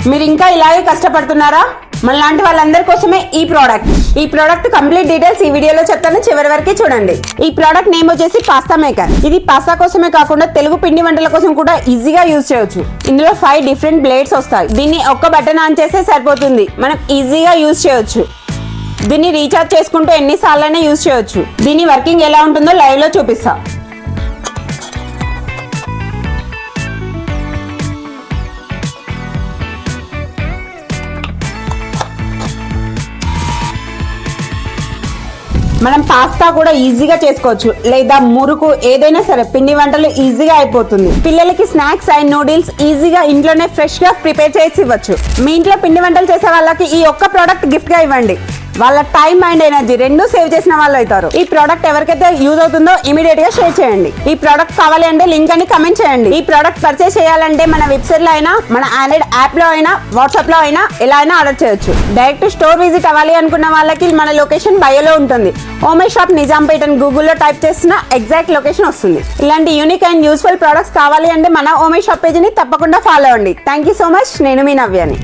మీరు ఇంకా ఇలాగే కష్టపడుతున్నారా? మనలాంటి వాళ్ళందరి కోసమే ఈ ప్రోడక్ట్ కంప్లీట్ డీటెయిల్స్ ఈ వీడియోలో చెప్తాను, చివరి వరకు చూడండి. ఈ ప్రోడక్ట్ నేమ్ వచ్చేసి పాస్తా మేకర్. ఇది పాస్తా కోసమే కాకుండా తెలుగు పిండి వంటల కోసం కూడా ఈజీగా యూజ్ చేయొచ్చు. ఇందులో 5 డిఫరెంట్ బ్లేడ్స్ వస్తాయి. దీన్ని ఒక్క బటన్ ఆన్ చేస్తే సరిపోతుంది, మనం ఈజీగా యూజ్ చేయొచ్చు. దీన్ని రీఛార్జ్ చేసుకుంటూ ఎన్నిసార్లైనా యూజ్ చేయొచ్చు. దీని వర్కింగ్ ఎలా ఉంటుందో లైవ్ లో చూపిస్తా. మనం పాస్తా కూడా ఈజీగా చేసుకోవచ్చు, లేదా మురుకు ఏదైనా సరే పిండి వంటలు ఈజీగా అయిపోతుంది. పిల్లలకి స్నాక్స్ అండ్ నూడిల్స్ ఈజీగా ఇంట్లోనే ఫ్రెష్ గా ప్రిపేర్ చేసి ఇవ్వచ్చు. మీ ఇంట్లో పిండి వంటలు చేసే వాళ్ళకి ఈ ఒక్క ప్రోడక్ట్ గిఫ్ట్ గా ఇవ్వండి. వాళ్ళ టైం అండ్ ఎనర్జీ రెండు సేవ్ చేసిన వాళ్ళు అవుతారు. ఈ ప్రోడక్ట్ ఎవరికైతే యూజ్ అవుతుందో ఇమీడియట్ గా షేర్ చేయండి. ఈ ప్రోడక్ట్ కావాలి అంటే లింక్ అని కమెంట్ చేయండి. ఈ ప్రోడక్ట్ పర్చేస్ చేయాలంటే మన వెబ్సైట్ లో అయినా, మన ఆండ్రాయిడ్ యాప్ లో అయినా, వాట్సాప్ లో అయినా ఎలా అయినా ఆర్డర్ చేయొచ్చు. డైరెక్ట్ స్టోర్ విజిట్ అవ్వాలి అనుకున్న వాళ్ళకి మన లొకేషన్ బయోలో ఉంటుంది. ఓమే షాప్ నిజాంపేట్ అని గూగుల్లో టైప్ చేసిన ఎగ్జాక్ట్ లొకేషన్ వస్తుంది. ఇలాంటి యూనిక్ అండ్ యూస్ఫుల్ ప్రొడక్ట్స్ కావాలి అంటే మన ఓమే షాప్ పేజ్ ని తప్పకుండా ఫాలో అవ్వండి. Thank you so much. నేను మీ నవ్యాని.